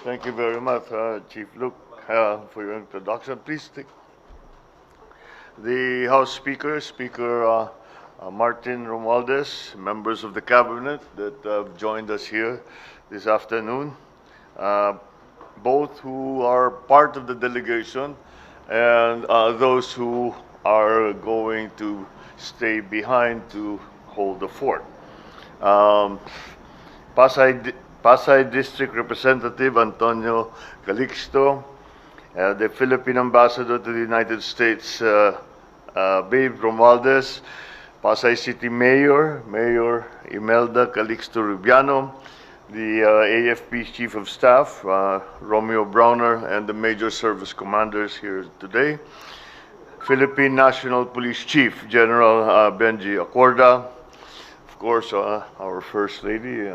Thank you very much, Chief Luke, for your introduction. Please take the House Speaker, Martin Romualdez, members of the Cabinet that have joined us here this afternoon, both who are part of the delegation and those who are going to stay behind to hold the fort. Pasay District Representative Antonio Calixto, the Philippine Ambassador to the United States, Babe Romualdez, Pasay City Mayor Imelda Calixto Rubiano, the AFP Chief of Staff, Romeo Browner, and the Major Service Commanders here today, Philippine National Police Chief General Benji Acorda, of course, our First Lady,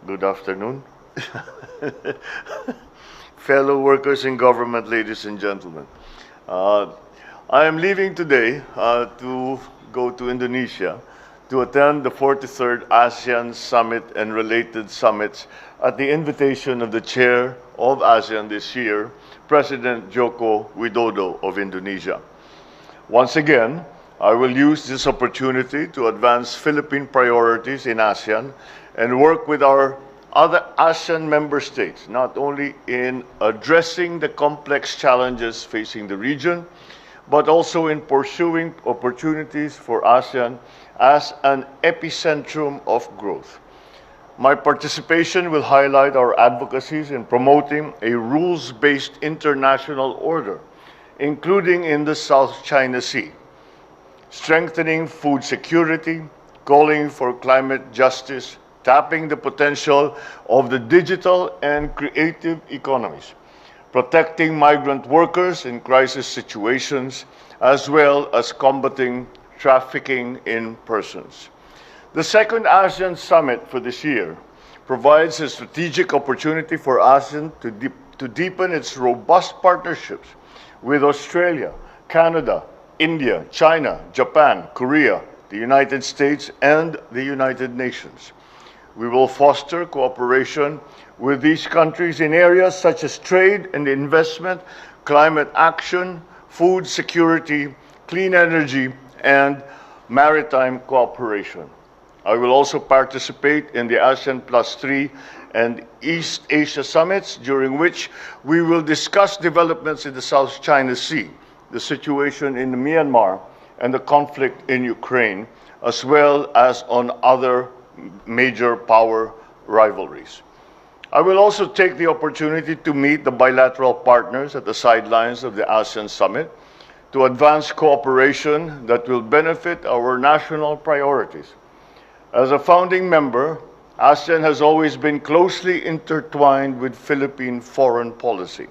good afternoon. Fellow workers in government, ladies and gentlemen. I am leaving today to go to Indonesia to attend the 43rd ASEAN Summit and related summits at the invitation of the chair of ASEAN this year, President Joko Widodo of Indonesia. Once again, I will use this opportunity to advance Philippine priorities in ASEAN and work with our other ASEAN member states, not only in addressing the complex challenges facing the region, but also in pursuing opportunities for ASEAN as an epicentrum of growth. My participation will highlight our advocacies in promoting a rules-based international order, including in the South China Sea, strengthening food security, calling for climate justice, tapping the potential of the digital and creative economies, protecting migrant workers in crisis situations, as well as combating trafficking in persons. The second ASEAN Summit for this year provides a strategic opportunity for ASEAN to deepen its robust partnerships with Australia, Canada, India, China, Japan, Korea, the United States, and the United Nations. We will foster cooperation with these countries in areas such as trade and investment, climate action, food security, clean energy, and maritime cooperation. I will also participate in the ASEAN Plus 3 and East Asia summits, during which we will discuss developments in the South China Sea, the situation in Myanmar, and the conflict in Ukraine, as well as on other major power rivalries. I will also take the opportunity to meet the bilateral partners at the sidelines of the ASEAN Summit to advance cooperation that will benefit our national priorities. As a founding member, ASEAN has always been closely intertwined with Philippine foreign policy.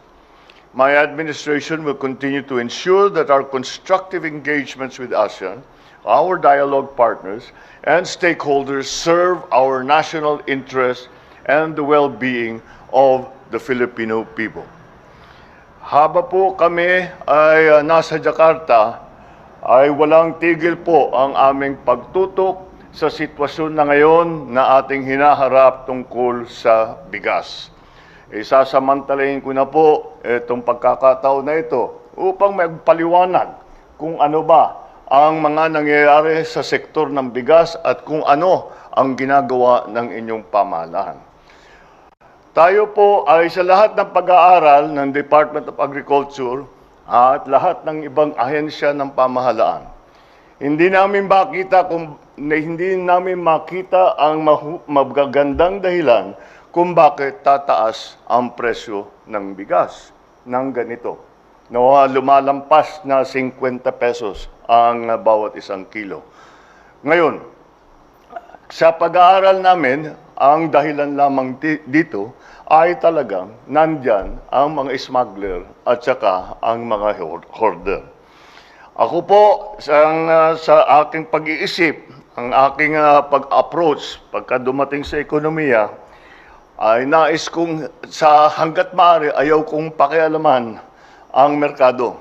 My administration will continue to ensure that our constructive engagements with ASEAN, our dialogue partners, and stakeholders serve our national interests and the well-being of the Filipino people. Haba po kami ay nasa Jakarta, ay walang tigil po ang aming pagtutok sa sitwasyon na ngayon na ating hinaharap tungkol sa bigas. Isasamantalahin ko na po itong pagkakataon na ito upang magpaliwanag kung ano ba ang mga nangyayari sa sektor ng bigas at kung ano ang ginagawa ng inyong pamahalaan. Tayo po ay sa lahat ng pag-aaral ng Department of Agriculture at lahat ng ibang ahensya ng pamahalaan. Hindi namin makita ang magagandang dahilan kung bakit tataas ang presyo ng bigas ng ganito. Lumalampas na 50 pesos ang bawat isang kilo. Ngayon, sa pag-aaral namin, ang dahilan lamang dito ay talagang nandyan ang mga smuggler at saka ang mga hoarder. Ako po, sa aking pag-iisip, ang aking pag-approach pagka dumating sa ekonomiya, ay nais kong sa hanggat maaari ayaw kong pakialaman ang merkado.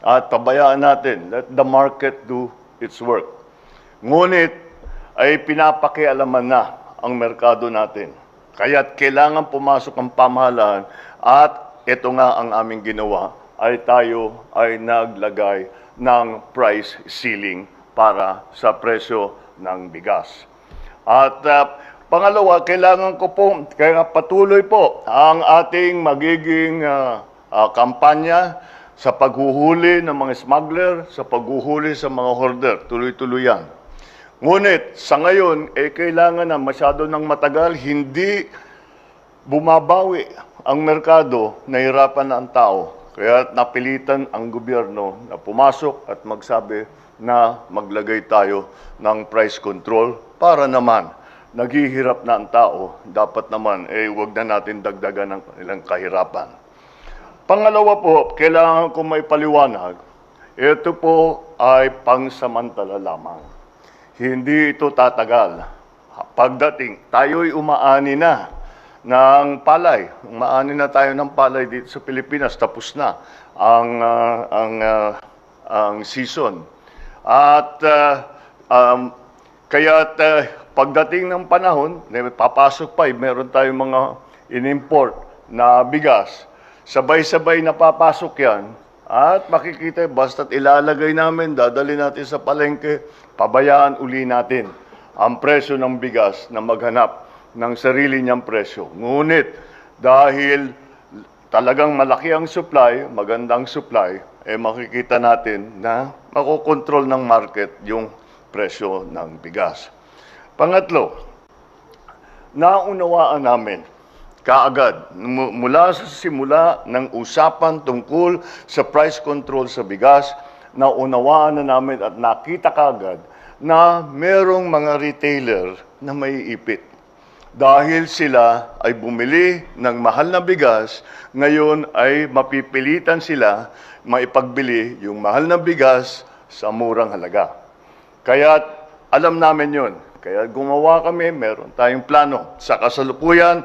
At pabayaan natin, let the market do its work. Ngunit ay pinapakialaman na ang merkado natin. Kaya't kailangan pumasok ang pamahalaan at ito nga ang aming ginawa ay tayo ay naglagay ng price ceiling para sa presyo ng bigas. At pangalawa, kailangan ko po, kaya patuloy po ang ating magiging kampanya sa paghuhuli ng mga smuggler, sa paghuhuli sa mga hoarder. Tuloy-tuloy yan. Ngunit sa ngayon, kailangan na masyado ng matagal, hindi bumabawi ang merkado, nahirapan na ang tao. Kaya napilitan ang gobyerno na pumasok at magsabi na maglagay tayo ng price control para naman naghihirap na ang tao, dapat naman huwag na natin dagdagan ng kanilang kahirapan. Pangalawa po, kailangan ko may paliwanag, ito po ay pangsamantala lamang. Hindi ito tatagal. Pagdating, tayo'y umaani na ng palay. Umaani na tayo ng palay dito sa Pilipinas. Tapos na ang season. At kaya't pagdating ng panahon, papasok pa, meron tayong mga in-import na bigas. Sabay-sabay na papasok yan. At makikita, basta't ilalagay namin, dadali natin sa palengke, pabayaan uli natin ang presyo ng bigas na maghanap ng sarili niyang presyo. Ngunit, dahil talagang malaki ang supply, magandang supply, makikita natin na makokontrol ng market yung presyo ng bigas. Pangatlo, naunawaan namin kaagad, mula sa simula ng usapan tungkol sa price control sa bigas, naunawaan na namin at nakita kaagad na merong mga retailer na may ipit. Dahil sila ay bumili ng mahal na bigas, ngayon ay mapipilitan sila maipagbili yung mahal na bigas sa murang halaga. Kaya alam namin yun. Kaya gumawa kami, meron tayong plano. Sa kasalukuyan,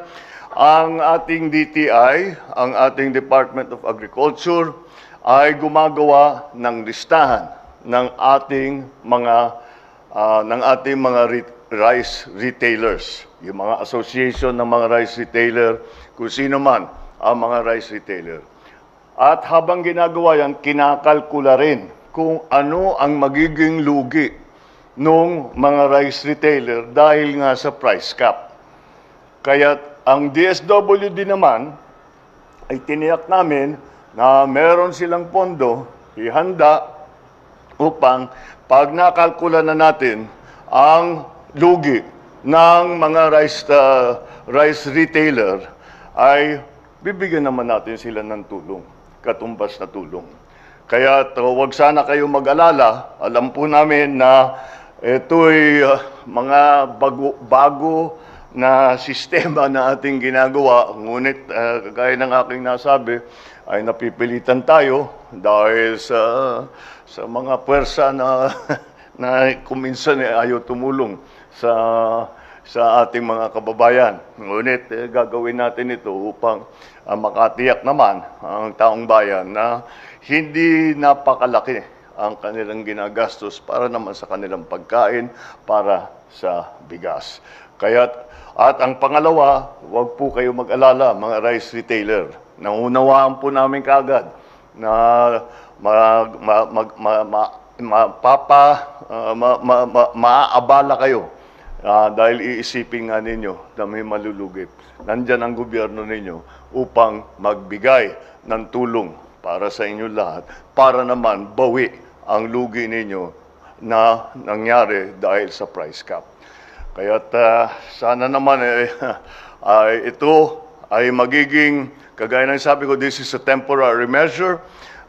ang ating DTI, ang ating Department of Agriculture, ay gumagawa ng listahan ng ating mga rice retailers, yung mga association ng mga rice retailer, kung sino man ang mga rice retailer. At habang ginagawa yan, kinakalkula rin kung ano ang magiging lugi ng mga rice retailer dahil nga sa price cap. Kaya ang DSWD naman ay tiniyak namin na meron silang pondo ihanda upang pag nakalkula na natin ang lugi ng mga rice retailer ay bibigyan naman natin sila ng tulong, katumbas na tulong. Kaya huwag sana kayo mag-alala, alam po namin na ito'y mga bago na sistema na ating ginagawa, ngunit gaya ng aking nasabi, ay napipilitan tayo dahil sa mga puwersa na kuminsan ayaw tumulong sa ating mga kababayan. Ngunit gagawin natin ito upang makatiyak naman ang taong bayan na hindi napakalaki ang kanilang ginagastos para naman sa kanilang pagkain, para sa bigas. At ang pangalawa, huwag po kayo mag-alala, mga rice retailer. Naunawaan po namin kaagad na maaabala kayo dahil iisipin nga ninyo na may malulugit. Nandyan ang gobyerno ninyo upang magbigay ng tulong para sa inyo lahat, para naman bawi ang lugi ninyo na nangyari dahil sa price cap. Kaya't sana naman ito ay magiging, kagaya ng sabi ko, this is a temporary measure.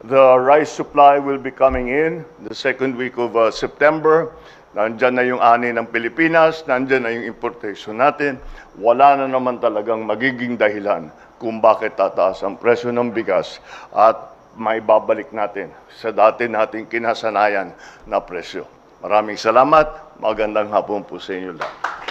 The rice supply will be coming in the second week of September. Nandyan na yung ani ng Pilipinas, nandyan na yung importation natin. Wala na naman talagang magiging dahilan kung bakit tataas ang presyo ng bigas at may babalik natin sa dati nating kinasanayan na presyo. Maraming salamat. Magandang hapon po sa inyo lahat.